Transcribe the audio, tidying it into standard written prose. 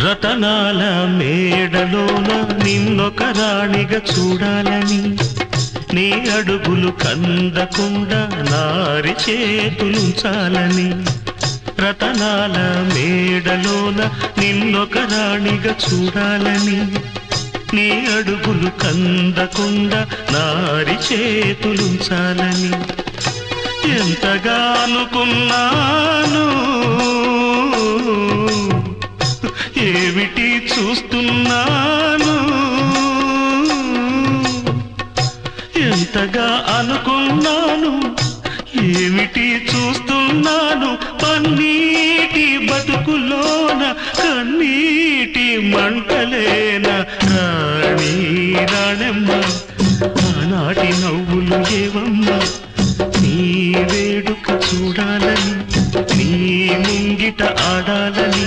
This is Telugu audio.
రతనాల మేడలోన నిన్నొక రాణిగా చూడాలని, నీ అడుగులు కందకుండా నారి చేతులుంచాలని. రతనాల మేడలోన నిన్నొక రాణిగా చూడాలని, నీ అడుగులు కందకుండా నారి చేతులుంచాలని. ఎంతగా అనుకున్నాను, ఏమిటి చూస్తున్నాను. ఎంతగా అనుకున్నాను, ఏమిటి చూస్తున్నాను. పన్నీటి బతుకులోన కన్నీటి మంటలేన రాణి రాణమ్మ. ఆనాటి నవ్వులు ఏవమ్మ, నీ వేడుక చూడాలని, నీ ముంగిట ఆడాలని.